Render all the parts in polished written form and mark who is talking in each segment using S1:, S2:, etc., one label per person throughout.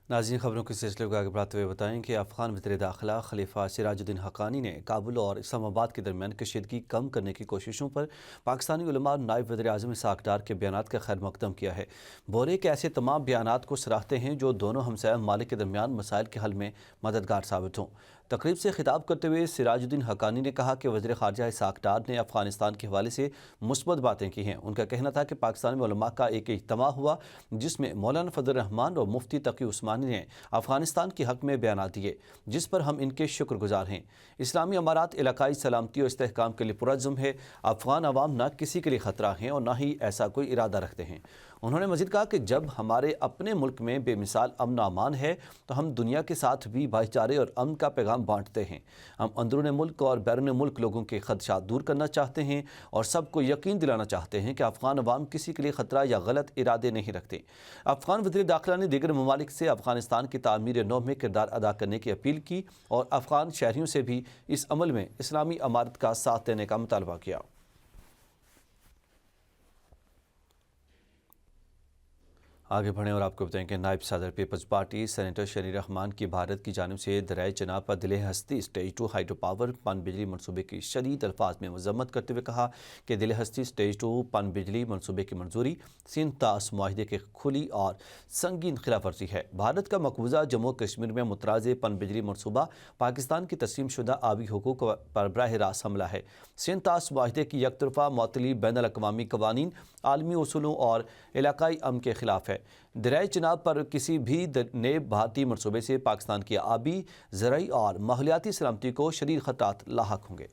S1: ناظرین، خبروں کے سلسلے کو آگے بڑھاتے ہوئے بتائیں کہ افغان وزیر داخلہ خلیفہ سراج الدین حقانی نے کابل اور اسلام آباد کے درمیان کشیدگی کم کرنے کی کوششوں پر پاکستانی علماء اور نائب وزیر اعظم اسحاق ڈار کے بیانات کا خیر مقدم کیا ہے۔ بورے کہ ایسے تمام بیانات کو سراہتے ہیں جو دونوں ہمسایہ ممالک کے درمیان مسائل کے حل میں مددگار ثابت ہوں۔ تقریب سے خطاب کرتے ہوئے سراج الدین حقانی نے کہا کہ وزیر خارجہ اسحاق ڈار نے افغانستان کے حوالے سے مثبت باتیں کی ہیں۔ ان کا کہنا تھا کہ پاکستان میں علماء کا ایک اجتماع ہوا جس میں مولانا فضل الرحمان اور مفتی تقی عثمانی نے افغانستان کے حق میں بیانات دیے، جس پر ہم ان کے شکر گزار ہیں۔ اسلامی امارات علاقائی سلامتی اور استحکام کے لیے پرعزم ہے۔ افغان عوام نہ کسی کے لیے خطرہ ہیں اور نہ ہی ایسا کوئی ارادہ رکھتے ہیں۔ انہوں نے مزید کہا کہ جب ہمارے اپنے ملک میں بے مثال امن و امان ہے تو ہم دنیا کے ساتھ بھی بھائی چارے اور امن کا پیغام بانٹتے ہیں۔ ہم اندرون ملک اور بیرون ملک لوگوں کے خدشات دور کرنا چاہتے ہیں اور سب کو یقین دلانا چاہتے ہیں کہ افغان عوام کسی کے لیے خطرہ یا غلط ارادے نہیں رکھتے۔ افغان وزیر داخلہ نے دیگر ممالک سے افغانستان کی تعمیر نو میں کردار ادا کرنے کی اپیل کی اور افغان شہریوں سے بھی اس عمل میں اسلامی امارت کا ساتھ دینے کا مطالبہ کیا۔ آگے بڑھیں اور آپ کو بتائیں کہ نائب صدر پیپلز پارٹی سینیٹر شریر رحمان کی بھارت کی جانب سے دریائے چناب پر دلہ ہستی سٹیج 2 ہائیڈرو پاور پن بجلی منصوبے کی شدید الفاظ میں مذمت کرتے ہوئے کہا کہ دلہ ہستی سٹیج 2 پن بجلی منصوبے کی منظوری سندھ طاس معاہدے کی کھلی اور سنگین خلاف ورزی ہے۔ بھارت کا مقبوضہ جموں کشمیر میں متنازع پن بجلی منصوبہ پاکستان کی تسلیم شدہ آبی حقوق پر براہ راست حملہ ہے۔ سندھ طاس معاہدے کی یک طرفہ معطلی بین الاقوامی قوانین، عالمی اصولوں اور علاقائی امن کے خلاف ہے۔ دریائے چناب پر کسی بھی نئے بھارتی منصوبے سے پاکستان کی آبی، زرعی اور ماحولیاتی سلامتی کو شدید خطرات لاحق ہوں گے۔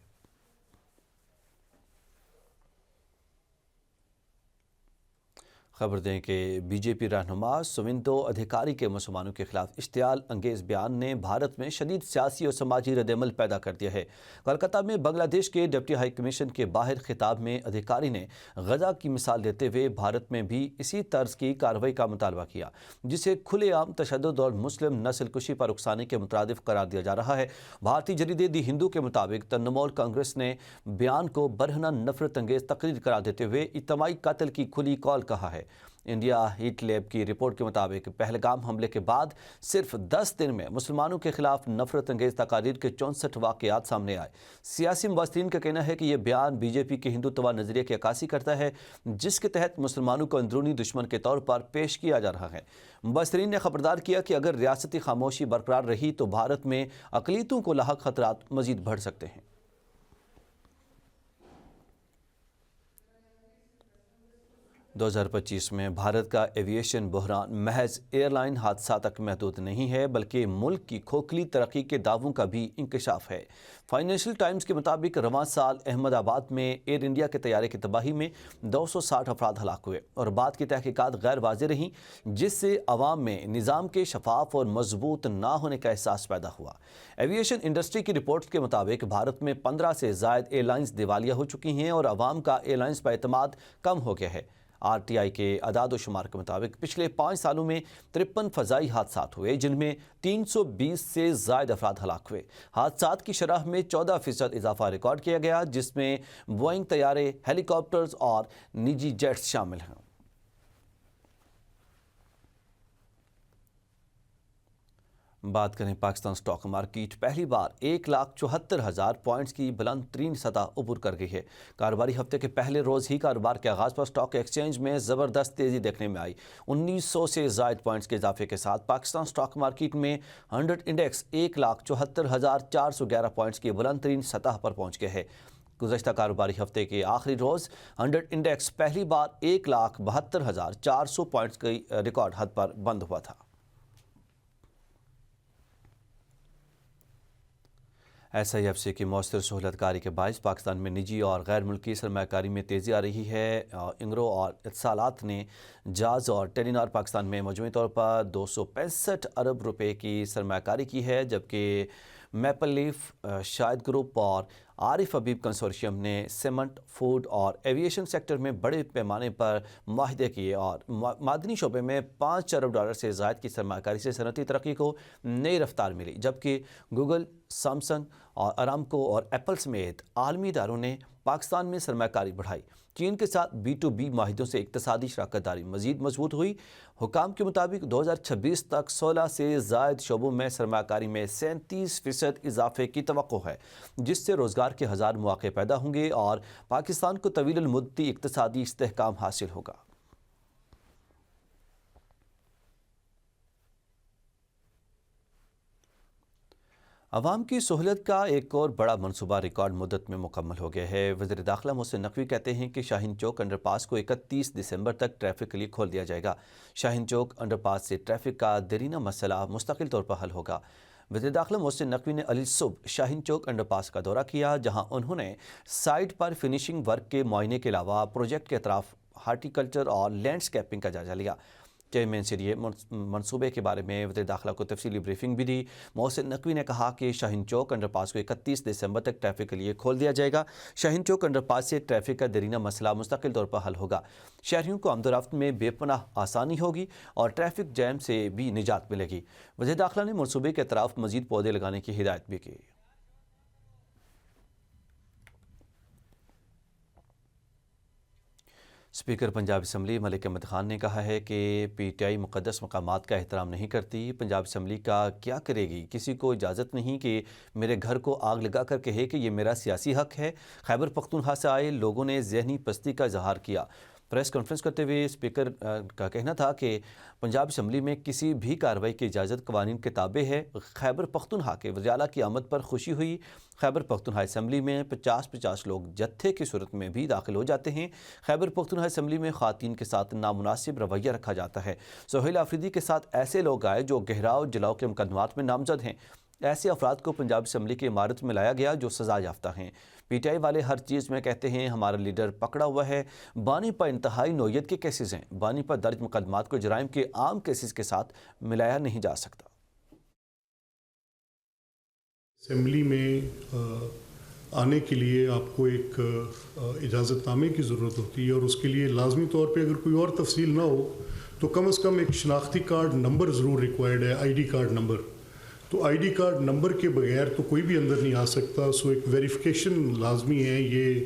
S1: خبر دیں کہ بی جے پی رہنما سوینتو ادھیکاری کے مسلمانوں کے خلاف اشتعال انگیز بیان نے بھارت میں شدید سیاسی اور سماجی رد عمل پیدا کر دیا ہے۔ کولکتہ میں بنگلہ دیش کے ڈپٹی ہائی کمیشن کے باہر خطاب میں ادھیکاری نے غزہ کی مثال دیتے ہوئے بھارت میں بھی اسی طرز کی کارروائی کا مطالبہ کیا، جسے کھلے عام تشدد اور مسلم نسل کشی پر اکسانے کے مترادف قرار دیا جا رہا ہے۔ بھارتی جریدے دی ہندو کے مطابق ترنمول کانگریس نے بیان کو برہنہ نفرت انگیز تقریر قرار دیتے ہوئے اجتماعی قتل کی کھلی کال کہا ہے۔ انڈیا ہیٹ لیب کی رپورٹ کے مطابق پہلگام حملے کے بعد صرف 10 دن میں مسلمانوں کے خلاف نفرت انگیز تقاریر کے 64 واقعات سامنے آئے۔ سیاسی مبصرین کا کہنا ہے کہ یہ بیان بی جے پی کے ہندوتوا نظریے کی عکاسی کرتا ہے، جس کے تحت مسلمانوں کو اندرونی دشمن کے طور پر پیش کیا جا رہا ہے۔ مبصرین نے خبردار کیا کہ اگر ریاستی خاموشی برقرار رہی تو بھارت میں اقلیتوں کو لاحق خطرات مزید بڑھ سکتے ہیں۔ 2025 میں بھارت کا ایویشن بحران محض ایئر لائن حادثات تک محدود نہیں ہے، بلکہ ملک کی کھوکھلی ترقی کے دعووں کا بھی انکشاف ہے۔ فائنینشل ٹائمز کے مطابق رواں سال احمد آباد میں ایئر انڈیا کے طیارے کی تباہی میں 260 افراد ہلاک ہوئے اور بعد کی تحقیقات غیر واضح رہیں، جس سے عوام میں نظام کے شفاف اور مضبوط نہ ہونے کا احساس پیدا ہوا۔ ایویشن انڈسٹری کی رپورٹس کے مطابق بھارت میں 15 سے زائد ایئر لائنز دیوالیہ ہو چکی ہیں اور عوام کا ایئر لائنز پر اعتماد کم ہو گیا ہے۔ آر ٹی آئی کے اعداد و شمار کے مطابق پچھلے 5 سالوں میں 53 فضائی حادثات ہوئے، جن میں 320 سے زائد افراد ہلاک ہوئے۔ حادثات کی شرح میں 14% اضافہ ریکارڈ کیا گیا، جس میں بوئنگ طیارے، ہیلی کاپٹرز اور نجی جیٹس شامل ہیں۔ بات کریں پاکستان سٹاک مارکیٹ پہلی بار 1,74,000 پوائنٹس کی بلند ترین سطح عبور کر گئی ہے۔ کاروباری ہفتے کے پہلے روز ہی کاروبار کے آغاز پر سٹاک ایکسچینج میں زبردست تیزی دیکھنے میں آئی۔ 1900 سے زائد پوائنٹس کے اضافے کے ساتھ پاکستان سٹاک مارکیٹ میں 100 انڈیکس 1,74,411 پوائنٹس کی بلند ترین سطح پر پہنچ گئے ہے۔ گزشتہ کاروباری ہفتے کے آخری روز 100 انڈیکس پہلی بار 1,72,400 پوائنٹس کی ریکارڈ حد پر بند ہوا تھا۔ ایس آئی ایف سی کی مؤثر سہولت کاری کے باعث پاکستان میں نجی اور غیر ملکی سرمایہ کاری میں تیزی آ رہی ہے۔ انگرو اور اتصالات نے جاز اور ٹیلی نار پاکستان میں مجموعی طور پر 265 ارب روپے کی سرمایہ کاری کی ہے، جبکہ میپل لیف، شاہد گروپ اور عارف حبیب کنسورشیم نے سیمنٹ، فوڈ اور ایویشن سیکٹر میں بڑے پیمانے پر معاہدے کیے اور معدنی شعبے میں $5 ارب سے زائد کی سرمایہ کاری سے صنعتی ترقی کو نئی رفتار ملی، جبکہ گوگل، سیمسنگ اور ارامکو اور ایپل سمیت عالمی اداروں نے پاکستان میں سرمایہ کاری بڑھائی۔ چین کے ساتھ B2B معاہدوں سے اقتصادی شراکت داری مزید مضبوط ہوئی۔ حکام کے مطابق 2026 تک 16 سے زائد شعبوں میں سرمایہ کاری میں 37% اضافے کی توقع ہے، جس سے روزگار کے ہزار مواقع پیدا ہوں گے اور پاکستان کو طویل المدتی اقتصادی استحکام حاصل ہوگا۔ عوام کی سہولت کا ایک اور بڑا منصوبہ ریکارڈ مدت میں مکمل ہو گیا ہے۔ وزیر داخلہ محسن نقوی کہتے ہیں کہ شاہین چوک انڈر پاس کو 31 دسمبر تک ٹریفک کے لیے کھول دیا جائے گا۔ شاہین چوک انڈر پاس سے ٹریفک کا دیرینہ مسئلہ مستقل طور پر حل ہوگا۔ وزیر داخلہ محسن نقوی نے علی صبح شاہین چوک انڈر پاس کا دورہ کیا، جہاں انہوں نے سائٹ پر فنشنگ ورک کے معائنے کے علاوہ پروجیکٹ کے اطراف ہارٹیکلچر اور لینڈسکیپنگ کا جائزہ لیا۔ چیئرمین سے لیے منصوبے کے بارے میں وزیر داخلہ کو تفصیلی بریفنگ بھی دی۔ محسن نقوی نے کہا کہ شاہین چوک انڈر پاس کو 31 دسمبر تک ٹریفک کے لیے کھول دیا جائے گا۔ شاہین چوک انڈر پاس سے ٹریفک کا دیرینہ مسئلہ مستقل طور پر حل ہوگا۔ شہریوں کو آمد و رفت میں بے پناہ آسانی ہوگی اور ٹریفک جیم سے بھی نجات ملے گی۔ وزیر داخلہ نے منصوبے کے اطراف مزید پودے لگانے کی ہدایت بھی کی۔ اسپیکر پنجاب اسمبلی ملک احمد خان نے کہا ہے کہ PTI مقدس مقامات کا احترام نہیں کرتی۔ پنجاب اسمبلی کا کیا کرے گی؟ کسی کو اجازت نہیں کہ میرے گھر کو آگ لگا کر کہے کہ یہ میرا سیاسی حق ہے۔ خیبر پختونخوا سے آئے لوگوں نے ذہنی پستی کا اظہار کیا۔ پریس کانفرنس کرتے ہوئے اسپیکر کا کہنا تھا کہ پنجاب اسمبلی میں کسی بھی کارروائی کی اجازت قوانین کے تابع ہے۔ خیبر پختونخوا کے وزیر اعلیٰ کی آمد پر خوشی ہوئی۔ خیبر پختونخوا اسمبلی میں 50 لوگ جتھے کی صورت میں بھی داخل ہو جاتے ہیں۔ خیبر پختونخوا اسمبلی میں خواتین کے ساتھ نامناسب رویہ رکھا جاتا ہے۔ سہیل آفریدی کے ساتھ ایسے لوگ آئے جو گہراؤ جلاؤ کے مقدمات میں نامزد ہیں۔ ایسے افراد کو پنجاب اسمبلی کی عمارت میں لایا گیا جو سزا یافتہ ہیں۔ PTI والے ہر چیز میں کہتے ہیں ہمارا لیڈر پکڑا ہوا ہے۔ بانی پر انتہائی نوعیت کے کیسز ہیں۔ بانی پر درج مقدمات کو جرائم کے عام کیسز کے ساتھ ملایا نہیں جا سکتا۔
S2: اسمبلی میں آنے کے لیے آپ کو ایک اجازت نامے کی ضرورت ہوتی ہے، اور اس کے لیے لازمی طور پہ اگر کوئی اور تفصیل نہ ہو تو کم از کم ایک شناختی کارڈ نمبر ضرور ریکوائرڈ ہے، ID کارڈ نمبر۔ تو ID کارڈ نمبر کے بغیر تو کوئی بھی اندر نہیں آ سکتا۔ سو ایک ویریفیکیشن لازمی ہے۔ یہ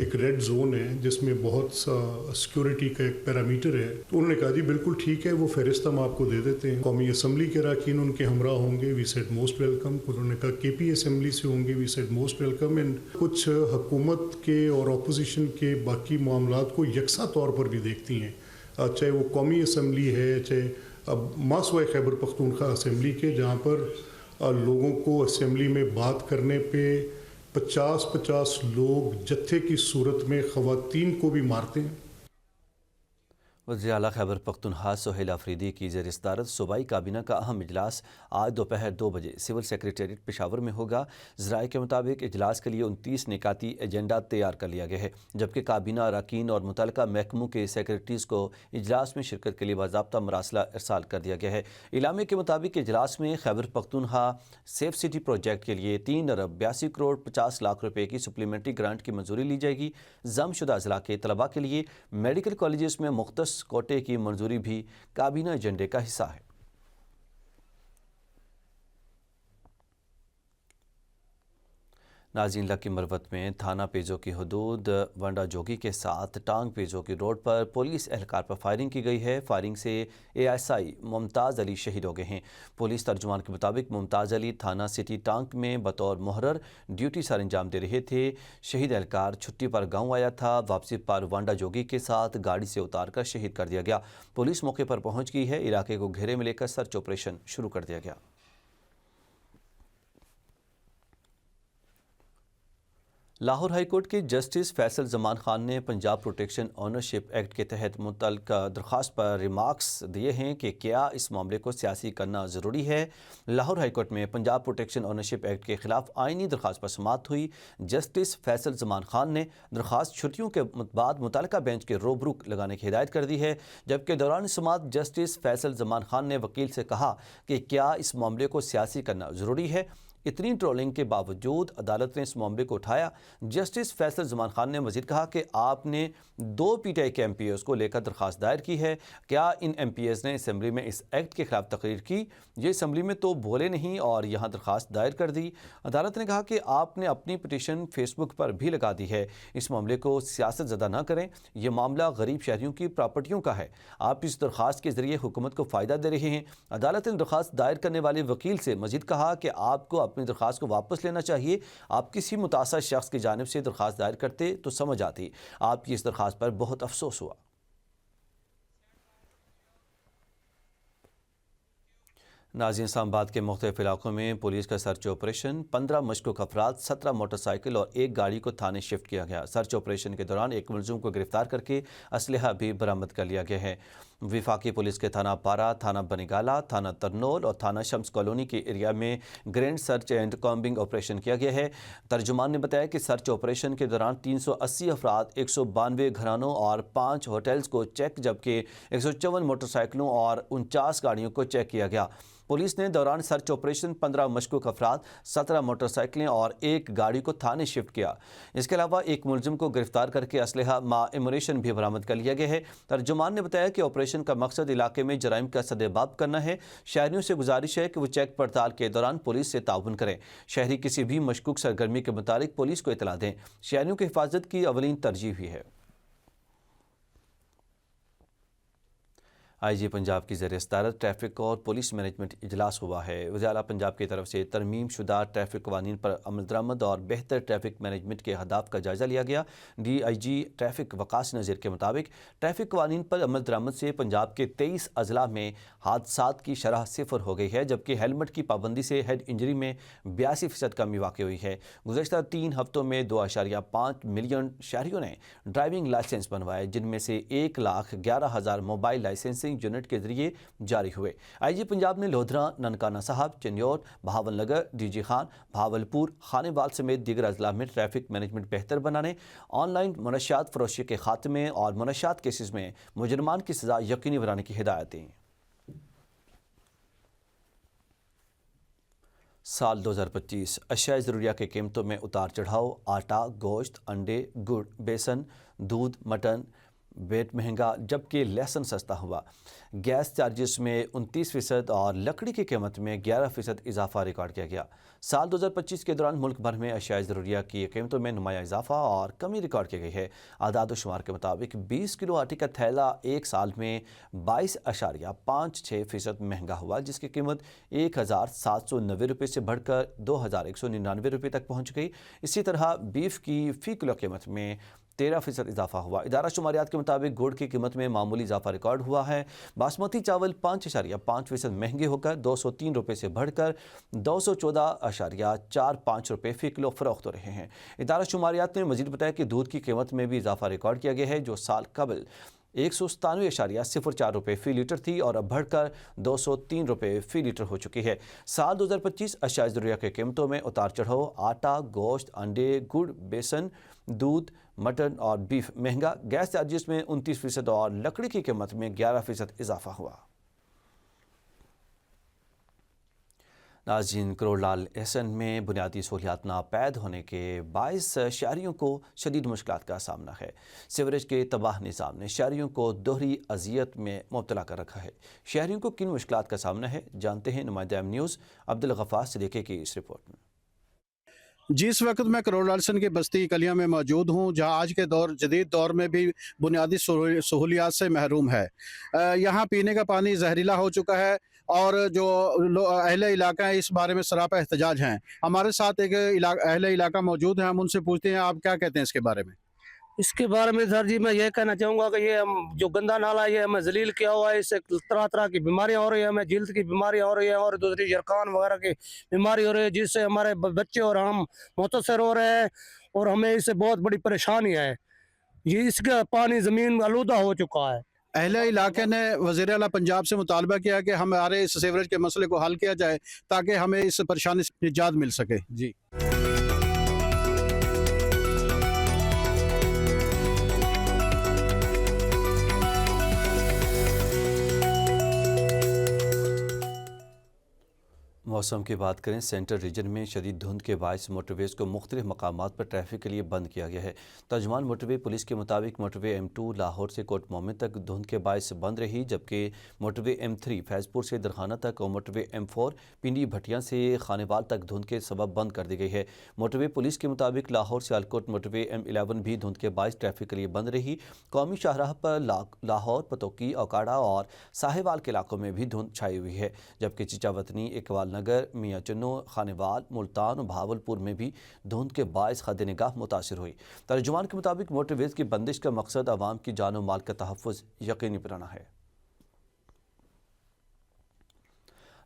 S2: ایک ریڈ زون ہے جس میں بہت سا سیکورٹی کا ایک پیرامیٹر ہے۔ تو انہوں نے کہا جی بالکل ٹھیک ہے، وہ فہرست ہم آپ کو دے دیتے ہیں۔ قومی اسمبلی کے اراکین ان کے ہمراہ ہوں گے، وی سیڈ موسٹ ویلکم۔ انہوں نے کہا KP اسمبلی سے ہوں گے، we said most welcome. And کچھ حکومت کے اور اپوزیشن کے باقی معاملات کو یکساں طور پر بھی دیکھتی ہیں، چاہے وہ قومی اسمبلی ہے، چاہے اب ماسوائے خیبر پختونخوا اسمبلی کے، جہاں پر لوگوں کو اسمبلی میں بات کرنے پہ 50 لوگ جتھے کی صورت میں خواتین کو بھی مارتے ہیں۔
S1: وزیر اعلیٰ خیبر پختونخوا سہیل آفریدی کی زیر صدارت صوبائی کابینہ کا اہم اجلاس آج دوپہر 2 بجے سول سیکریٹریٹ پشاور میں ہوگا۔ ذرائع کے مطابق اجلاس کے لیے 29 نکاتی ایجنڈا تیار کر لیا گیا ہے، جبکہ کابینہ اراکین اور متعلقہ محکموں کے سیکریٹریز کو اجلاس میں شرکت کے لیے باضابطہ مراسلہ ارسال کر دیا گیا ہے۔ اعلامیے کے مطابق اجلاس میں Khyber Pakhtunkhwa safe city project کے لیے 3 ارب 82 کروڑ 50 لاکھ روپے کی سپلیمنٹری گرانٹ کی منظوری لی جائے گی۔ ضم شدہ اضلاع کے طلباء کے لیے میڈیکل کالجز میں مختص کوٹے کی منظوری بھی کابینہ ایجنڈے کا حصہ ہے۔ ناظرین، لکی مروت میں تھانہ پیزو کی حدود ونڈا جوگی کے ساتھ ٹانگ پیزو کی روڈ پر پولیس اہلکار پر فائرنگ کی گئی ہے۔ فائرنگ سے ASI ممتاز علی شہید ہو گئے ہیں۔ پولیس ترجمان کے مطابق ممتاز علی تھانہ سٹی ٹانک میں بطور محرر ڈیوٹی سر انجام دے رہے تھے۔ شہید اہلکار چھٹی پر گاؤں آیا تھا۔ واپسی پر ونڈا جوگی کے ساتھ گاڑی سے اتار کر شہید کر دیا گیا۔ پولیس موقع پر پہنچ گئی ہے۔ علاقے کو گھیرے میں لے کر سرچ آپریشن شروع کر دیا گیا۔ لاہور ہائی کورٹ کے جسٹس فیصل زمان خان نے پنجاب پروٹیکشن اونرشپ ایکٹ کے تحت متعلقہ درخواست پر ریمارکس دیے ہیں کہ کیا اس معاملے کو سیاسی کرنا ضروری ہے۔ لاہور ہائی کورٹ میں پنجاب پروٹیکشن اونرشپ ایکٹ کے خلاف آئینی درخواست پر سماعت ہوئی۔ جسٹس فیصل زمان خان نے درخواست چھٹیوں کے بعد متعلقہ بینچ کے روبرو لگانے کی ہدایت کر دی ہے، جبکہ دوران سماعت جسٹس فیصل زمان خان نے وکیل سے کہا کہ کیا اس معاملے کو سیاسی کرنا ضروری ہے۔ इतनी ट्रोलिंग के बावजूद अदालत ने इस मामले को उठाया। जस्टिस फैसल जमान खान ने मजीद कहा कि आपने 2 PTI के MPs को लेकर दरख्वास्त दायर की है। क्या इन MPs ने असम्बली में इस एक्ट के खिलाफ तकरीर की? ये असम्बली में तो बोले नहीं और यहाँ दरख्वास्त दायर कर दी। अदालत ने कहा कि आपने अपनी पिटीशन फेसबुक पर भी लगा दी है। इस मामले को सियासत ज़दा ना करें, यह मामला गरीब शहरियों की प्रॉपर्टियों का है। आप इस दरख्वास्त के जरिए हुकूमत को फ़ायदा दे रहे हैं। अदालत ने दरख्वास्त दायर करने वाले वकील से मजीद कहा कि आपको अपनी दरख्वास्त को वापस लेना चाहिए। आप किसी मुतासर शख्स की जानिब से दरख्वास्त दायर करते तो समझ आती। आपकी इस दरख्वास्त पर बहुत अफसोस हुआ। नाज़रीन, इस्लामाबाद के मुख्तलिफ इलाकों में पुलिस का सर्च ऑपरेशन, 15 मशकूक अफराद, 17 मोटरसाइकिल और एक गाड़ी को थाने शिफ्ट किया गया। सर्च ऑपरेशन के दौरान एक मुलजिम को गिरफ्तार करके असलहा भी बरामद कर लिया गया है। वफाकी पुलिस के थाना पारा, थाना बनीगाला, थाना तरनोल और थाना शम्स कॉलोनी के एरिया में grand search and combing operation किया गया है। तर्जुमान ने बताया कि सर्च ऑपरेशन के दौरान 380 अफराद, 192 घरानों और 5 होटल्स को चेक, जबकि 154 मोटरसाइकिलों और 49 गाड़ियों को चेक किया गया। पुलिस ने दौरान सर्च ऑपरेशन 15 मशकूक अफराद, 17 मोटरसाइकिलें और एक गाड़ी को थाने शिफ्ट किया। इसके अलावा एक मुलजिम को गिरफ्तार करके असलहा मा एमुनेशन भी बरामद कर लिया गया है। तर्जुमान ने बताया कि ऑपरेशन का मकसद इलाके में जराइम का सदेबाब करना है। शहरियों से गुजारिश है कि वो चेक पड़ताल के दौरान पुलिस से ताउन करें। शहरी किसी भी मशकूक सरगर्मी के मुतालिक पुलिस को इतला दें। शहरियों की हिफाजत की अवलीन तरजीह भी है। IG पंजाब की ज़ेर सदारत ट्रैफिक और पुलिस मैनेजमेंट इजलास हुआ है। वज़ीर आला पंजाब की तरफ से तरमीम शुदा ट्रैफिक कवानीन पर अमल दरामद और बेहतर ट्रैफिक मैनेजमेंट के अहदाफ का जायज़ा लिया गया। DIG ट्रैफिक वकास नज़ीर के मुताबिक ट्रैफिक कवानीन पर अमल दरामद से पंजाब के 23 अजला में हादसात की शरह 0 हो गई है, जबकि हेलमेट की पाबंदी से हेड इंजरी में 82% कमी वाक़ हुई है। गुज़श्ता 3 हफ्तों में 2.5 मिलियन शहरियों ने ड्राइविंग लाइसेंस बनवाए, जिनमें से 1,11,000 मोबाइल लाइसेंसिंग यूनिट के जरिए जारी हुए। IG पंजाब ने लोधरा, ननकाना साहब, चन्योर, बहावल नगर, DG खान, भावलपुर, खानेवाल समेत दीगर अजला में ट्रैफिक मैनेजमेंट बेहतर बनाने, ऑनलाइन मनशियात फरोशी के खात्मे और मनशियात केसेस में मुजरमान की सज़ा यकीनी बनाने की हिदायत दी। साल 2025 अशिया ज़रूरिया के कीमतों में उतार चढ़ाव। आटा, गोश्त, अंडे, गुड़, बेसन, दूध, मटन बेट महंगा, जबकि लहसुन सस्ता हुआ। गैस चार्जेस में 29% और लकड़ी की कीमत में 11% इजाफा रिकॉर्ड किया गया। साल 2025 के दौरान मुल्क भर में अशिया ज़रूरिया की कीमतों में नुमाया इजाफा और कमी रिकॉर्ड की गई है। आदाद शुमार के मुताबिक 20 किलो आटे का थैला एक साल में 22.56% महंगा हुआ, जिसकी कीमत 1,790 रुपये से बढ़कर 2,199 रुपये तक पहुँच गई। इसी तरह बीफ की फ़ी किलो कीमत में 13% इजाफा हुआ। इदारा शुमारियात के मुताबिक गुड़ की कीमत में मामूली इजाफा रिकॉर्ड हुआ है। बासमती चावल 5.5% महंगे होकर 203 रुपये से बढ़कर 214.45 रुपये फ़ी किलो फ़रोख्त हो रहे हैं। इदारा शुमारियात ने मजीद बताया कि दूध की कीमत में भी इजाफा रिकॉर्ड किया गया है, जो साल कबल 197.04 रुपये फ़ी लीटर थी और अब बढ़कर 203 रुपये फ़ी लीटर हो चुकी है। साल 2025 अशिया ज़रूरिया की कीमतों में उतार चढ़ाव। आटा, गोश्त, अंडे, गुड़, बेसन, दूध, मटन और बीफ महंगा। गैस चार्जेस में 29% और लकड़ी की कीमत में 11% इजाफा हुआ। नाज़रीन, करोड़ लाल एहसन में बुनियादी सहूलियात नापैद होने के बायस शहरियों को शदीद मुश्किलात का सामना है। सीवरेज के तबाह निज़ाम ने शहरियों को दोहरी अजियत में मुब्तला कर रखा है। शहरियों को किन मुश्किलात का सामना है, जानते हैं नुमाइंदा एम न्यूज़ अब्दुल गफ़ार सिद्दीकी की इस रिपोर्ट में।
S3: जी, इस वक्त मैं करोड़ लालसन की बस्ती कलियां में मौजूद हूं, जहां आज के जदीद दौर में भी बुनियादी सहूलियात से महरूम है। यहां पीने का पानी जहरीला हो चुका है और जो अहले इलाका है इस बारे में सरापा एहतजाज हैं। हमारे साथ एक अहले इलाका मौजूद है, हम उनसे पूछते हैं आप क्या कहते हैं इसके बारे में।
S4: इसके बारे में सर जी मैं ये कहना चाहूँगा कि ये जो गंदा नाला है ये हमें जलील किया हुआ है। इससे तरह तरह की बीमारियां हो रही है, हमें जिल्द की बीमारियां हो रही है और दूसरी जरखान वगैरह की बीमारी हो रही है, जिससे हमारे बच्चे और हम मुतासर हो रहे हैं और हमें इससे बहुत बड़ी परेशानी है। ये इसका पानी ज़मीन आलूदा हो चुका है।
S3: अहले इलाके ने वज़ीर आला पंजाब से मुतालबा किया कि हमारे इस सीवरेज के मसले को हल किया जाए ताकि हमें इस परेशानी से निजात मिल सके। जी,
S1: मौसम की बात करें, सेंट्रल रीजन में शदीद धुंध के बायस मोटरवेज को मुख्तलिफ मकामात पर ट्रैफिक के लिए बंद किया गया है। तर्जुमान मोटरवे पुलिस के मुताबिक मोटरवे M2 लाहौर से कोट मोमिन तक धुंध के बायस बंद रही, जबकि मोटरवे M3 फैजपुर से दरखाना तक और मोटरवे M4 पिंडी भटिया से खानेवाल तक धुंध के सबब बंद कर दी गई है। मोटरवे पुलिस के मुताबिक लाहौर से आलकोट मोटरवे M11 भी धुंध के बायस ट्रैफिक के लिए बंद रही। कौमी शाहराह पर लाहौर, पतोकी, औकाड़ा और साहेवाल के इलाकों में भी धुंध छाई हुई है, जबकि चिचावतनी, इकबाल नगर, मियाँ चन्नो, खानेवाल, मुल्तान और भावलपुर में भी धुंध के बायस खद निगाह मुतासिर हुई। तर्जुमान के मुताबिक मोटरवेज की बंदिश का मकसद आवाम की जान और माल का तहफ़्फ़ुज़ यकीनी बनाना है।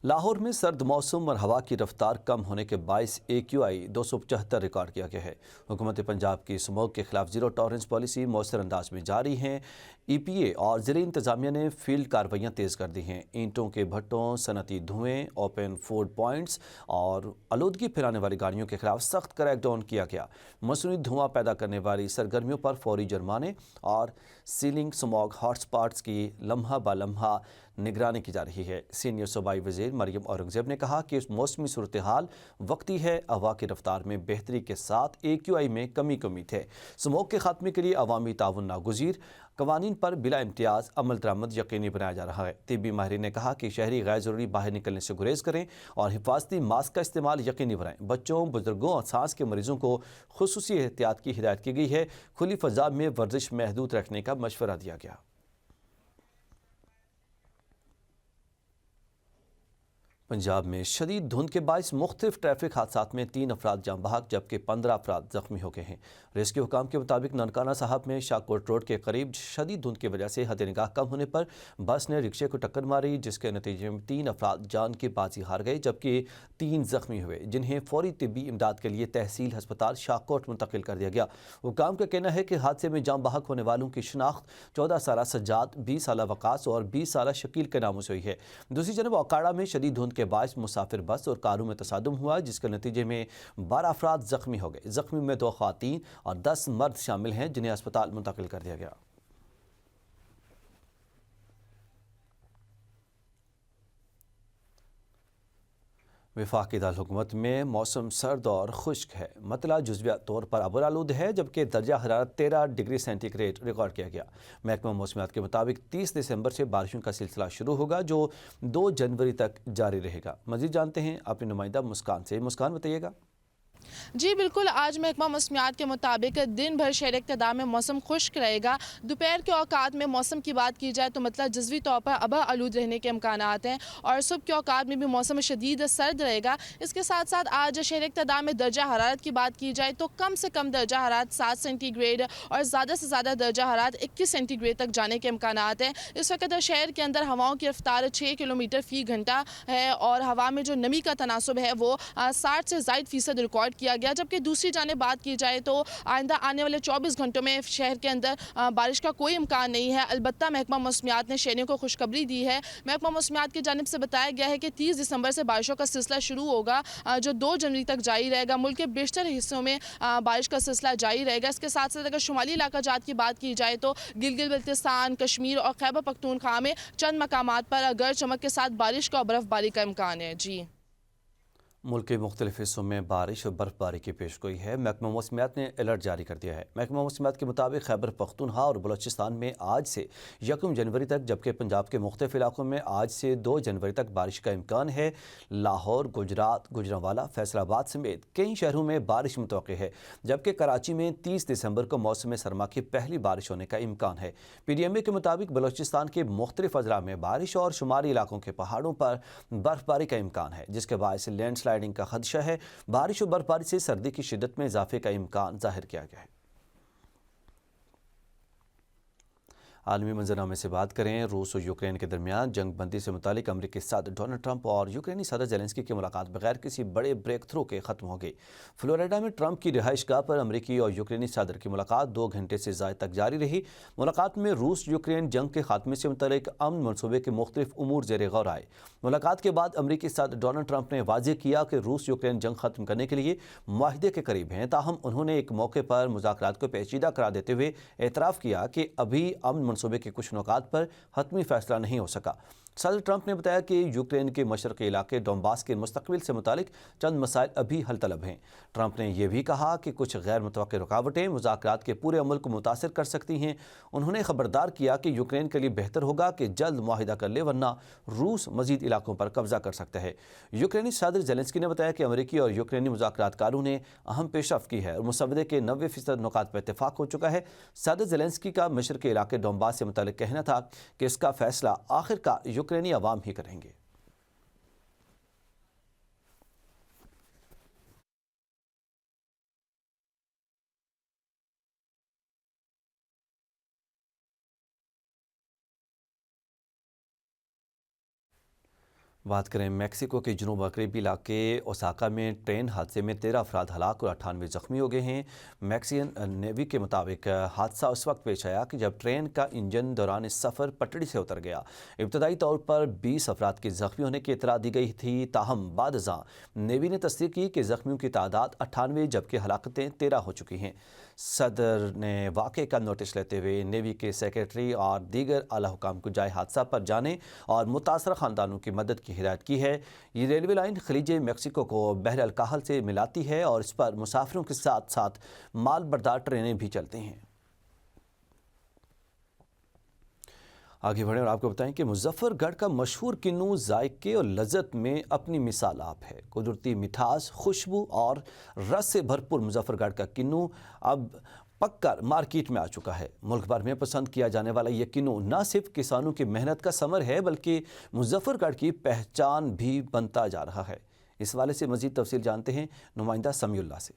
S1: लाहौर में सर्द मौसम और हवा की रफ्तार कम होने के बायस AQI 275 रिकॉर्ड किया गया है। हुकूमत पंजाब की स्मोक के खिलाफ ज़ीरो टॉलरेंस पॉलिसी मौसर अंदाज में जारी है। EPA और ज़िले इंतज़ामिया ने फील्ड कार्रवाइयाँ तेज़ कर दी हैं। ईंटों के भट्टों, सनती धुएँ, ओपन फूड पॉइंट्स और आलूदगी फैलाने वाली गाड़ियों के खिलाफ सख्त क्रैकडाउन किया गया। मसनूई धुआं पैदा करने वाली सरगर्मियों पर फौरी जुर्माने और सीलिंग स्मॉग हॉटस्पॉट्स की लम्हा ब लम्हा निगरानी की जा रही है। सीनियर सूबाई वज़ीर मरियम औरंगज़ेब ने कहा कि इस मौसमी सूरत हाल वक्ती है। हवा की रफ्तार में बेहतरी के साथ AQI में कमी की उम्मीद है। स्मोक के खात्मे के लिए अवामी ताउन नागुज़ीर, कवानीन पर बिला इम्तियाज़ अमल दरामद यकीनी बनाया जा रहा है। तिब्बी माहिरीन ने कहा कि शहरी गैर ज़रूरी बाहर निकलने से गुरेज करें और हिफाजती मास्क का इस्तेमाल यकीनी बनाएं। बच्चों, बुजुर्गों और सांस के मरीजों को खुसूसी एहतियात की हिदायत की गई है। खुली फ़ज़ा में वर्जिश महदूद रखने का मशवरा दिया गया। पंजाब में शदीद धुंध के बायस मुख्तलिफ ट्रैफिक हादसात में 3 अफराद जाँ बहक जबकि 15 अफराद जख्मी हो गए हैं। रेस्क्यू हुकाम के मुताबिक ननकाना साहब में शाहकोट रोड के करीब शदीद धुंध की वजह से हद निगाह कम होने पर बस ने रिक्शे को टक्कर मारी, जिसके नतीजे में 3 अफराद जान की बाजी हार गए जबकि 3 जख्मी हुए, जिन्हें फौरी तिब्बी इमदाद के लिए तहसील हस्पताल शाहकोट मुंतकिल कर दिया गया। हुकाम का कहना है कि हादसे में जाँ बहक होने वालों की शिनाख्त 14 साला सज्जाद, 20 साला वकास और 20 साला शकील के नामों से हुई है। दूसरी जानब औकाड़ा में शदीद धुंध के बायस मुसाफिर बस और कारों में तसादुम हुआ, जिसके नतीजे में 12 अफराद जख्मी हो गए। जख्मी में 2 ख़वातीन और 10 मर्द शामिल हैं, जिन्हें अस्पताल मुंतकिल कर दिया गया। वफाकी दारकूमत में मौसम सर्द और खुश्क है। मतला जुज़विया तौर पर अबरालूद है, जबकि दर्जा हरारत 13 डिग्री सेंटीग्रेड रिकॉर्ड किया गया। महकमा मौसमियात के मुताबिक 30 दिसंबर से बारिशों का सिलसिला शुरू होगा, जो 2 जनवरी तक जारी रहेगा। मज़ीद जानते हैं अपनी नुमाइंदा मुस्कान से। मुस्कान, बताइएगा।
S5: जी बिल्कुल, आज महकमा मौसमियात के मुताबिक दिन भर शहर इक़्तिदार में मौसम खुश्क रहेगा। दोपहर के औकात में मौसम की बात की जाए तो मतलब जज़वी तौर पर आबा आलूद रहने के इम्कानात हैं और सुबह के औकात में भी मौसम शदीद सर्द रहेगा। इसके साथ साथ आज शहर इक़्तिदार में दर्जा हरारत की बात की जाए तो कम से कम दर्जा हरारत 7 सेंटीग्रेड और ज़्यादा से ज़्यादा दर्जा हरारत 21 सेंटीग्रेड तक जाने के इम्कानात हैं। इस वक्त शहर के अंदर हवाओं की रफ्तार 6 किलोमीटर फ़ी घंटा है और हवा में जो नमी का तनासुब है वो 60 से ज़ायद फ़ीसद रिकॉर्ड किया गया। जबकि दूसरी जाने बात की जाए तो आइंदा आने वाले 24 घंटों में शहर के अंदर बारिश का कोई इम्कान नहीं है। अलबत्ता महकमा मौसमियात ने शहरियों को खुशखबरी दी है। महकमा मौसमियात की जानिब से बताया गया है कि 30 दिसंबर से बारिशों का सिलसिला शुरू होगा, जो 2 जनवरी तक जारी रहेगा। मुल्क के बेशतर हिस्सों में बारिश का सिलसिला जारी रहेगा। इसके साथ साथ अगर शुमाली इलाका जात की बात की जाए तो गिलगित बल्तिस्तान, कश्मीर और खैबर पख्तूनख्वा में चंद मकामात पर गरज चमक के साथ बारिश का और बर्फबारी का इम्कान है। जी,
S1: मुल्क के मुख्तलिफ हिस्सों में बारिश और बर्फबारी की पेशगोई है। महकमा मौसमियात ने अलर्ट जारी कर दिया है। महकमा मौसमियात के मुताबिक खैबर पख्तूनख्वा और बलोचिस्तान में आज से 1 जनवरी तक, जबकि पंजाब के मुख्तलिफ इलाकों में आज से 2 जनवरी तक बारिश का इम्कान है। लाहौर, गुजरात, गुजरांवाला, फैसलाबाद समेत कई शहरों में बारिश मुतवक्किल है, जबकि कराची में 30 दिसंबर को मौसम सरमा की पहली बारिश होने का इम्कान है। PDMA के मुताबिक बलोचिस्तान के मुख्तलिफ अजला में बारिश और शुमारी इलाकों के पहाड़ों पर बर्फबारी का इम्कान है, जिसके बायस लैंडस्लाइडिंग का खदशा है। बारिश और बर्फबारी से सर्दी की शिद्दत में इजाफे का इम्कान जाहिर किया गया है। आलमी मंजरनामे से बात करें, रूस और यूक्रेन के दरमियान जंग बंदी से मुतालिक अमरीकी सदर डोनाल्ड ट्रंप और यूक्रेनी सदर ज़ेलेंस्की की मुलाकात बगैर किसी बड़े ब्रेक थ्रू के ख़त्म हो गई। फ्लोरिडा में ट्रंप की रिहाइशगाह पर अमरीकी और यूक्रेनी सदर की मुलाकात 2 घंटे से ज़ायद तक जारी रही। मुलाकात में रूस यूक्रेन जंग के खात्मे से मुतालिक अमन मनसूबे के मुख्तलिफ उमूर ज़ेर गौर आए। मुलाकात के बाद अमरीकी सदर डोनाल्ड ट्रंप ने वाज़ेह किया कि रूस यूक्रेन जंग ख़त्म करने के लिए मुआहदे के करीब हैं। ताहम उन्होंने एक मौके पर मुज़ाकरात को पेचीदा करार देते हुए एतराफ़ किया कि अभी अमन मनसूबे के कुछ नुकात पर हतमी फैसला नहीं हो सका। सदर ट्रंप ने बताया कि यूक्रेन के मशरक़ी इलाके डोनबास के मुस्तकबिल से मुतालिक चंद मसाइल अभी हल तलब हैं। ट्रंप ने यह भी कहा कि कुछ गैर मुतवक्किल रुकावटें मुज़ाकरात के पूरे अमल को मुतासिर कर सकती हैं। उन्होंने खबरदार किया कि यूक्रेन के लिए बेहतर होगा कि जल्द मुआहिदा कर ले, वरना रूस मजीद इलाकों पर कब्जा कर सकता है। यूक्रेनी सदर ज़ेलेंस्की ने बताया कि अमेरिकी और यूक्रेनी मुज़ाकरातकारों ने अहम पेशरफ़्त की है और मुसवदे के 90% नुकात पर इत्तेफाक हो चुका है। सदर ज़ेलेंस्की का मशरक़ी इलाके डोनबास से मुतालिक कहना था कि इसका फैसला आखिरकार यूक्रेनी अवाम ही करेंगे। बात करें मैक्सिको के जुनूब मगरबी इलाके ओसाका में ट्रेन हादसे में 13 अफराद हलाक और 98 जख्मी हो गए हैं। मैक्सिकन नेवी के मुताबिक हादसा उस वक्त पेश आया कि जब ट्रेन का इंजन दौरान इस सफ़र पटड़ी से उतर गया। इब्तदाई तौर पर 20 अफराद के ज़ख्मी होने की इतला दी गई थी, ताहम बाद अज़ां नेवी ने तस्दीक की कि ज़ख्मियों की तादाद 98 जबकि हलाकतें 13 हो चुकी हैं। सदर ने वाक़े का नोटिस लेते हुए नेवी के सेक्रेटरी और दीगर आला हुकाम को जाए हादसा पर जाने और मुतासर ख़ानदानों की मदद की हिदायत की है। ये रेलवे लाइन खलीज मैक्सिको को बहर अल-काहल से मिलाती है और इस पर मुसाफिरों के साथ साथ माल बरदार ट्रेनें भी चलती हैं। आगे बढ़ें और आपको बताएं कि मुजफ्फरगढ़ का मशहूर किन्नू जायके और लज्जत में अपनी मिसाल आप है। कुदरती मिठास, खुशबू और रस से भरपूर मुजफ्फरगढ़ का किन्नू अब पककर मार्केट में आ चुका है। मुल्क भर में पसंद किया जाने वाला ये किन्नू न सिर्फ किसानों की मेहनत का समर है, बल्कि मुजफ्फरगढ़ की पहचान भी बनता जा रहा है। इस वाले से मज़ीद तफसील जानते हैं नुमाइंदा समीउल्लाह से।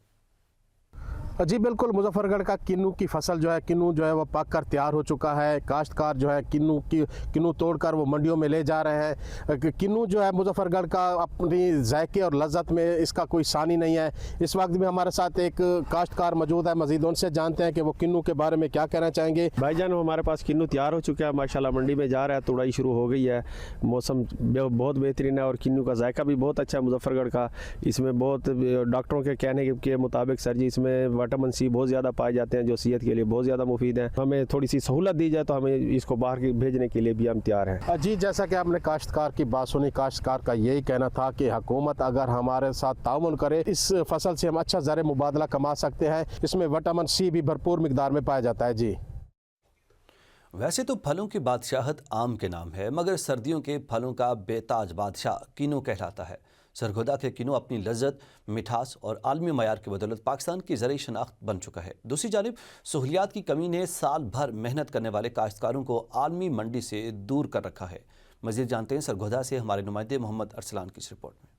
S3: जी बिल्कुल, मुजफ्फरगढ़ का किन्नू की फसल जो है, किन्नू जो है वो पक कर तैयार हो चुका है। काश्तकार जो है किन्नू तोड़कर वो मंडियों में ले जा रहे हैं। किन्नू जो है मुजफ्फरगढ़ का अपनी जायके और लज्जत में इसका कोई सानी नहीं है। इस वक्त भी हमारे साथ एक काश्तकार मौजूद है, मज़ीद उनसे जानते हैं कि वो किन्नू के बारे में क्या कहना चाहेंगे।
S6: भाईजान, हमारे पास किन्नू तैयार हो चुका है, माशाल्लाह मंडी में जा रहा है, तुड़ाई शुरू हो गई है। मौसम बहुत बेहतरीन है और किन्नू का जायका भी बहुत अच्छा है मुजफ्फरगढ़ का। इसमें बहुत डॉक्टरों के कहने के मुताबिक सर जी इसमें विटामिन सी बहुत ज़्यादा पाए जाते हैं जो सेहत के लिए बहुत ज़्यादा मुफीद हैं। हमें थोड़ी सी सहूलत दी जाए तो हमें इसको बाहर भेजने के लिए भी हम तैयार हैं।
S3: जी, जैसा कि आपने काश्तकार की बात सुनी, काश्तकार का यही कहना था कि हुकूमत अगर हमारे साथ ताउन करे, इस फसल से हम अच्छा ज़र मुबादला कमा सकते हैं। इसमें विटामिन सी भी भरपूर मिकदार में पाया जाता है। जी,
S1: वैसे तो फलों की बादशाहत आम के नाम है, मगर सर्दियों के फलों का बेताज बादशाह किन्नू कहलाता है। सरगोदा के किन्नू अपनी लज्जत, मिठास और आलमी मयार की बदौलत पाकिस्तान की ज़रूरी शनाख्त बन चुका है। दूसरी जानिब सहूलियात की कमी ने साल भर मेहनत करने वाले काश्तकारों को आलमी मंडी से दूर कर रखा है। मज़ीद जानते हैं सरगोदा से हमारे नुमाइंदे मोहम्मद अरसलान की इस रिपोर्ट में।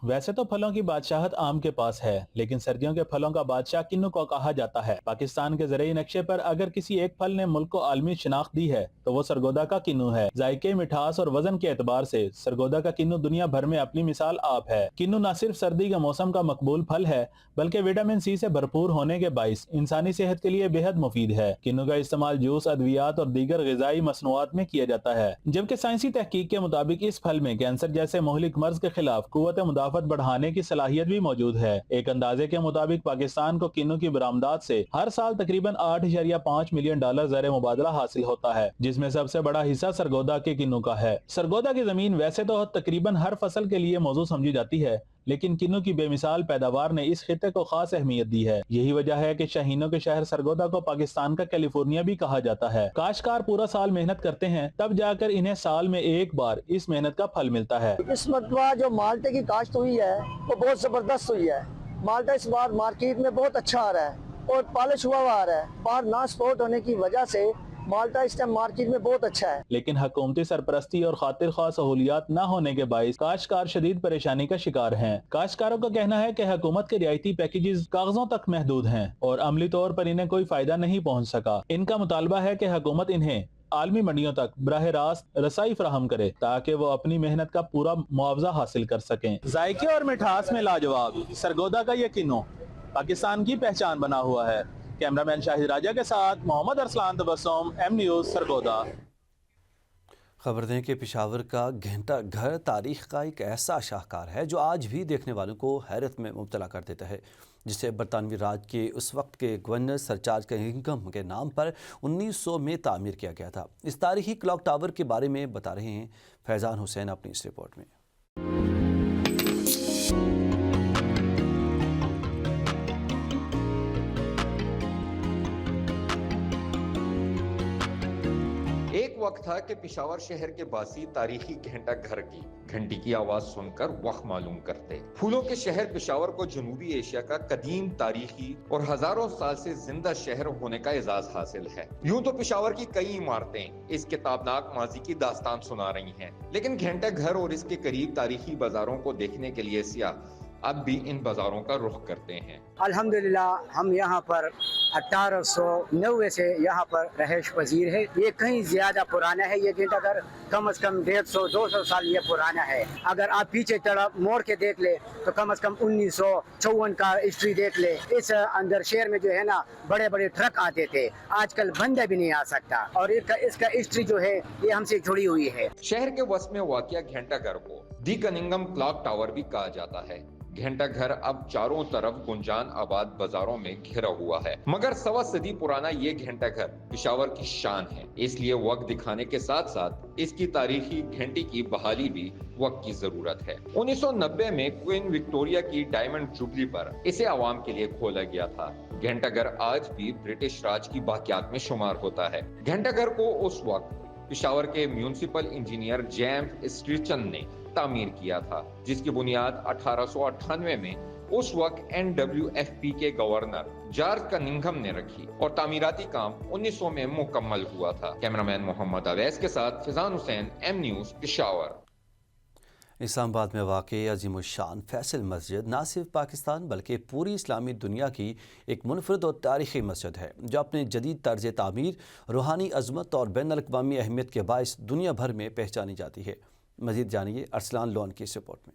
S7: वैसे तो फलों की बादशाहत आम के पास है, लेकिन सर्दियों के फलों का बादशाह किन्नू को कहा जाता है। पाकिस्तान के ज़रूरी नक्शे पर अगर किसी एक फल ने मुल्क को आलमी शिनाख्त दी है तो वो सरगोदा का किन्नू है। जायके, मिठास और वजन के एतबार से सरगोदा का किन्नू दुनिया भर में अपनी मिसाल आप है। किन्नू न सिर्फ सर्दी के मौसम का मकबूल फल है, बल्कि विटामिन सी से भरपूर होने के बाइस इंसानी सेहत के लिए बेहद मुफीद है। किन्नू का इस्तेमाल जूस, अद्वियात और दीगर ग़िज़ाई मसनूआत में किया जाता है, जबकि साइंसी तहकीक के मुताबिक इस फल में कैंसर जैसे मोहलिक मर्ज के खिलाफ कुव्वत मुदाफ़त बढ़ाने की सलाहियत भी मौजूद है। एक अंदाजे के मुताबिक पाकिस्तान को किन्नू की बरामदात से हर साल तकरीबन 8.5 मिलियन डॉलर ज़र मुबादला हासिल होता है, जिसमें सबसे बड़ा हिस्सा सरगोदा के किन्नू का है। सरगोदा की जमीन वैसे तो तकरीबन हर फसल के लिए मौजूद समझी जाती है, लेकिन किन्नू की बेमिसाल पैदावार ने इस खित्ते को खास अहमियत दी है। यही वजह है कि शाहीनों के शहर सरगोदा को पाकिस्तान का कैलिफोर्निया भी कहा जाता है। काश्तकार पूरा साल मेहनत करते हैं, तब जाकर इन्हें साल में एक बार इस मेहनत का फल मिलता है।
S8: इस मरतबा जो माल्टे की काश्त हुई है वो बहुत जबरदस्त हुई है। माल्टा इस बार मार्केट में बहुत अच्छा आ रहा है और पॉलिश हुआ आ रहा है। बाहर ना स्पोर्ट होने की वजह से माल्टा इस टाइम मार्केट में बहुत अच्छा है,
S7: लेकिन हुकूमती सरपरस्ती और खातिर ख्वाह सहूलियात न होने के बाइस काश्तकार शदीद परेशानी का शिकार हैं। काश्तकारों का कहना है कि हुकूमत के रियायती पैकेजेस कागजों तक महदूद हैं और अमली तौर पर इन्हें कोई फायदा नहीं पहुँच सका। इनका मुतालबा है कि हुकूमत इन्हें आलमी मंडियों तक बराह रास्त रसाई फराहम करे ताकि वो अपनी मेहनत का पूरा मुआवजा हासिल कर सकें। जायके और मिठास में लाजवाब सरगोदा का ये किन्नू पाकिस्तान की पहचान बना हुआ है। कैमरामैन शाहिद राजा के साथ मोहम्मद अरसलान तबस्सुम, एम न्यूज़, सरगोदा।
S1: खबर दें कि पेशावर का घंटा घर तारीख का एक ऐसा शाहकार है जो आज भी देखने वालों को हैरत में मुब्तला कर देता है। जिसे बरतानवी राज के उस वक्त के गवर्नर सर चार्ल्स कनिंघम के नाम पर 1900 में तामीर किया गया था। इस तारीखी क्लॉक टावर के बारे में बता रहे हैं फैज़ान हुसैन अपनी इस रिपोर्ट में।
S9: एक वक्त था कि पेशावर शहर के बासी तारीखी घंटा घर की घंटी की आवाज सुनकर वक्त मालूम करते। फूलों के शहर पेशावर को जनूबी एशिया का कदीम तारीखी और हजारों साल से जिंदा शहर होने का एजाज हासिल है। यूं तो पेशावर की कई इमारतें इस किताबनाक माजी की दास्तान सुना रही हैं, लेकिन घंटा घर और इसके करीब तारीखी बाजारों को देखने के लिए सियाह अब भी इन बाजारों का रुख करते हैं।
S8: अल्हम्दुलिल्लाह हम यहाँ पर 1890 से यहाँ पर रहायश पजीर है। ये कहीं ज्यादा पुराना है। ये घंटाघर कम से कम 150-200 साल ये पुराना है। अगर आप पीछे तरफ मोड़ के देख ले तो कम से कम 1954 का हिस्ट्री देख ले। इस अंदर शहर में जो है ना बड़े बड़े ट्रक आते थे, आजकल बंदा भी नहीं आ सकता। और इसका हिस्ट्री जो है ये हमसे जुड़ी हुई है।
S9: शहर के वस्त में वाक़िया घंटाघर को दी कनिंघम क्लॉक टावर भी कहा जाता है। घंटा घर अब चारों तरफ गुंजान आबाद बाजारों में घिरा हुआ है, मगर सवा सदी पुराना ये घंटा घर पेशावर की शान है। इसलिए वक्त दिखाने के साथ साथ इसकी तारीखी घंटी की बहाली भी वक्त की जरूरत है। 1990 में क्वीन विक्टोरिया की डायमंड जुबली पर इसे आवाम के लिए खोला गया था। घंटा घर आज भी ब्रिटिश राज की बाकियात में शुमार होता है। घंटा घर को उस वक्त पेशावर के म्यूनिसिपल इंजीनियर जेम्स स्ट्रीचन ने तामीर किया था, जिसकी बुनियाद 1898 में उस वक्त NWFP के गवर्नर जॉर्ज कनिंघम ने रखी और तामीराती काम 1900 में मुकम्मल हुआ था। कैमरामैन मोहम्मद अवैस के साथ फैज़ान हुसैन, M न्यूज़, पेशावर।
S1: इस्लामाबाद में वाक़ अज़ीमुश्शान फैसल मस्जिद न सिर्फ पाकिस्तान बल्कि पूरी इस्लामी दुनिया की एक मुनफरद और तारीख़ी मस्जिद है, जो अपने जदीद तर्ज तामीर, रूहानी अज़मत और बैनुल अक़वामी अहमियत के बाइस दुनिया भर में पहचानी जाती है। मज़ीद जानिए अरसलान लोन की इस रिपोर्ट में।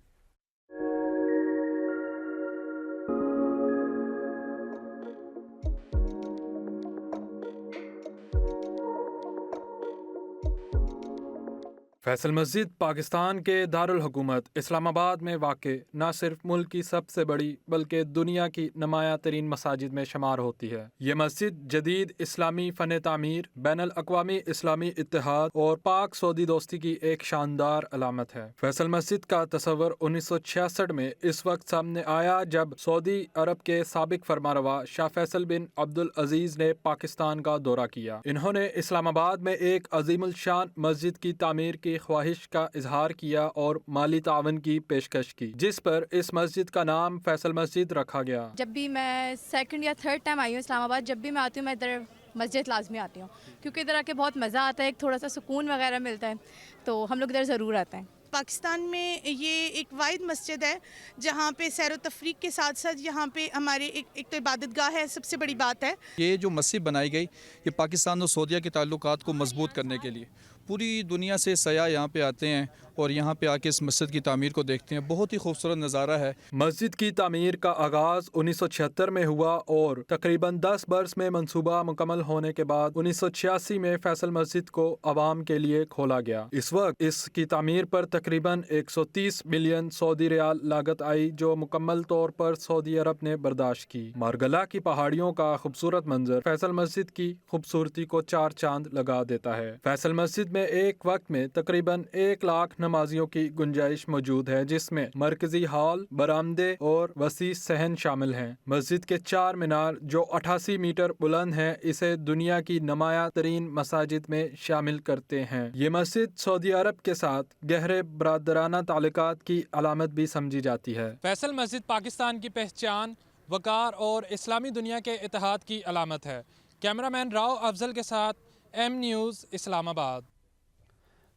S10: फैसल मस्जिद पाकिस्तान के दारुल हुकूमत इस्लामाबाद में वाक़ न सिर्फ मुल्क की सबसे बड़ी बल्कि दुनिया की नुमाया तरीन मसाजिद में शुमार होती है। ये मस्जिद जदीद इस्लामी फ़न तामीर, बैनुल अक़वामी इस्लामी इत्तेहाद और पाक सऊदी दोस्ती की एक शानदार अलामत है। फैसल मस्जिद का तस्वर 1966 में इस वक्त सामने आया जब सऊदी अरब के साबिक फरमारवा शाह फैसल बिन अब्दुल अजीज़ ने पाकिस्तान का दौरा किया। इन्होंने इस्लामाबाद में एक अज़ीमुल शान मस्जिद की तामीर की ख्वाहिश का इजहार किया और माली तावन की पेशकश की, जिस पर इस मस्जिद का नाम फैसल मस्जिद रखा गया।
S11: जब भी मैं सेकंड या थर्ड टाइम आई हूँ इस्लामाबाद, जब भी मैं आती हूँ मैं इधर मस्जिद लाजमी आती हूँ, क्योंकि इधर आके बहुत मज़ा आता है, एक थोड़ा सा सुकून वगैरह मिलता है, तो हम लोग इधर ज़रूर आते हैं।
S12: पाकिस्तान में ये एक वाहिद मस्जिद है जहाँ पे सैर व तफरीक के साथ साथ यहाँ पे हमारे एक तो इबादत गाह है, सबसे बड़ी बात है।
S13: ये जो मस्जिद बनाई गई ये पाकिस्तान और सऊदीया के ताल्लुकात को मजबूत करने के लिए पूरी दुनिया से सयाह यहाँ पे आते हैं और यहाँ पे आके इस मस्जिद की तामीर को देखते हैं। बहुत ही खूबसूरत नज़ारा है।
S10: मस्जिद की तामीर का आगाज़ 1976 में हुआ और तकरीबन 10 बरस में मंसूबा मुकम्मल होने के बाद 1986 में फैसल मस्जिद को आवाम के लिए खोला गया। इस वक्त इसकी तामीर पर तकरीबन 130 मिलियन सऊदी रियाल लागत आई, जो मुकम्मल तौर पर सऊदी अरब ने बर्दाश्त की। मारगला की पहाड़ियों का खूबसूरत मंजर फैसल मस्जिद की खूबसूरती को चार चांद लगा देता है। फैसल मस्जिद में एक वक्त में तकरीबन 1 लाख नमाजियों की गुंजाइश मौजूद है, जिसमें मरकजी हॉल, बरामदे और वसी सहन शामिल हैं। मस्जिद के 4 मीनार जो 88 मीटर बुलंद हैं, इसे दुनिया की नुमाया तरीन मसाजिद में शामिल करते हैं। ये मस्जिद सऊदी अरब के साथ गहरे बरादराना ताल्लुकात की अलामत भी समझी जाती है। फैसल मस्जिद पाकिस्तान की पहचान, वकार और इस्लामी दुनिया के इत्तेहाद की अलामत है। कैमरामैन राव अफजल के साथ M न्यूज़, इस्लामाबाद।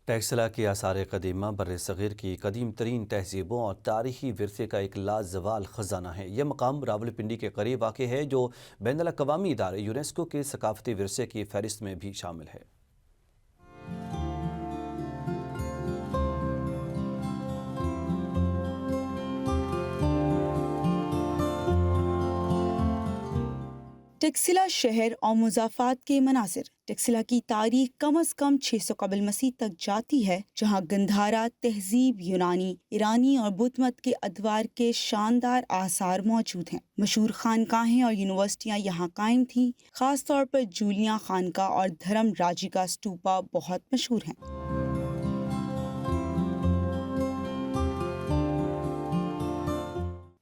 S1: टैक्सला की आसार कदीमा बर्र-ए-सग़ीर की कदीम तरीन तहज़ीबों और तारीख़ी विरसे का एक लाजवाल ख़जाना है। यह मकाम रावलपिंडी के करीब वाक़ है, जो बैनुल अक़वामी इदारे यूनेस्को के सकाफ़ती विरसे की फ़हरिस्त में भी शामिल है।
S14: टेक्सिला शहर और मुज़ाफ़ात के मनासिर। टेक्सिला की तारीख कम अज़ कम 600 कबल मसीह तक जाती है, जहाँ गंधारा तहजीब, यूनानी, ईरानी और बुद्ध मत के अदवार के शानदार आसार मौजूद हैं। मशहूर खानकाहें और यूनिवर्सिटियाँ यहाँ कायम थीं। ख़ास तौर पर जूलिया खानका और धर्म राजी का स्टूपा बहुत मशहूर हैं।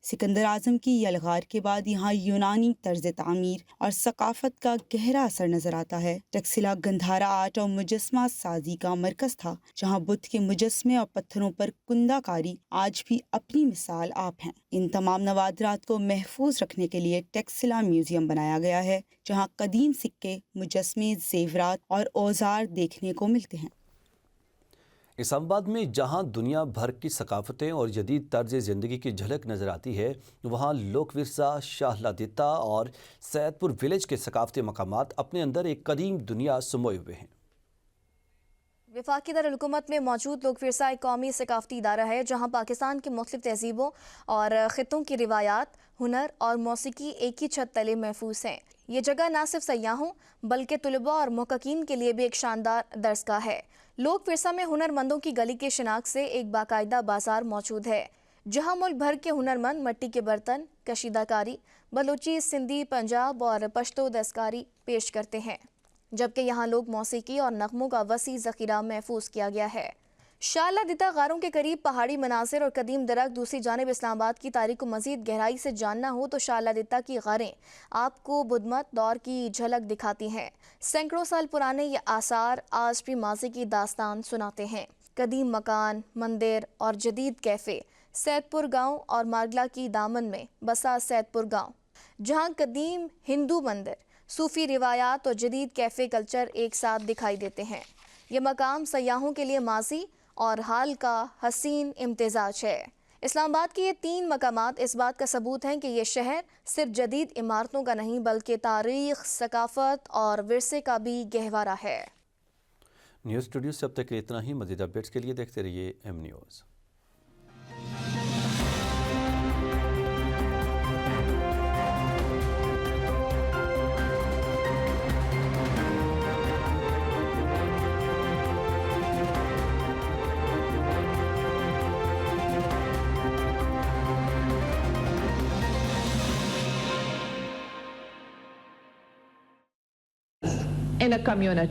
S14: सिकंदर आज़म की यलगार के बाद यहाँ यूनानी तर्ज तामीर और सकाफत का गहरा असर नजर आता है। टेक्सिला गंधारा आर्ट और मुजस्मा साजी का मरकज था, जहाँ बुद्ध के मुजस्मे और पत्थरों पर कुंदाकारी आज भी अपनी मिसाल आप हैं। इन तमाम नवादरात को महफूज रखने के लिए टेक्सिला म्यूजियम बनाया गया है, जहाँ कदीम सिक्के, मुजस्मे, जेवरात और औजार देखने को मिलते हैं।
S1: इस्लामाबाद में जहां दुनिया भर की सकाफतें और जदीद तर्ज ज़िंदगी की झलक नज़र आती है, वहां लोक विरसा, शाहलादिता और सैदपुर विलेज के सकाफती मकामात अपने अंदर एक कदीम दुनिया समोए हुए हैं।
S15: वफाकी दारुल-हुकूमत में मौजूद लोक विरसा एक कौमी सकाफती इदारा है, जहाँ पाकिस्तान की मुख्तलिफ तहजीबों और ख़ित्तों की रिवायात, हुनर और मौसीकी एक ही छत तले महफूज हैं। ये जगह न सिर्फ सयाहों बल्कि तलबा और मुहक्किकीन के लिए भी एक शानदार दरसगाह है। लोक विरसा में हुनरमंदों की गली के शिनाख्त से एक बाकायदा बाजार मौजूद है, जहाँ मुल्क भर के हुनरमंद मिट्टी के बर्तन, कशीदाकारी, बलोची, सिंधी, पंजाब और पश्तो दस्तकारी पेश करते हैं, जबकि यहाँ लोग मौसीकी और नगमों का वसी ज़ख़ीरा महफूज किया गया है। शाहलादिता गारों के करीब पहाड़ी मनासिर और कदीम दरख्त। दूसरी जानिब इस्लामाबाद की तारीख को मज़ीद गहराई से जानना हो तो शाहलादिता की गारें आपको बुद्धमत दौर की झलक दिखाती हैं। सैकड़ों साल पुराने ये आसार आज भी माज़ी की दास्तान सुनाते हैं। कदीम मकान, मंदिर और जदीद कैफ़े। सैदपुर गाँव और मारगला की दामन में बसा सैदपुर गाँव, जहाँ कदीम हिंदू मंदिर, सूफ़ी रिवायात और जदीद कैफ़े कल्चर एक साथ दिखाई देते हैं। ये मकाम सयाहों के लिए माज़ी और हाल का हसीन इम्तिजाज है। इस्लामाबाद के ये 3 मकामात इस बात का सबूत हैं कि ये शहर सिर्फ जदीद इमारतों का नहीं बल्कि तारीख़, सकाफत और विरसे का भी गहवारा है।
S1: न्यूज़ स्टूडियो से अब तक इतना ही। मज़ीद अपडेट्स के लिए देखते रहिए M News.
S16: in a community.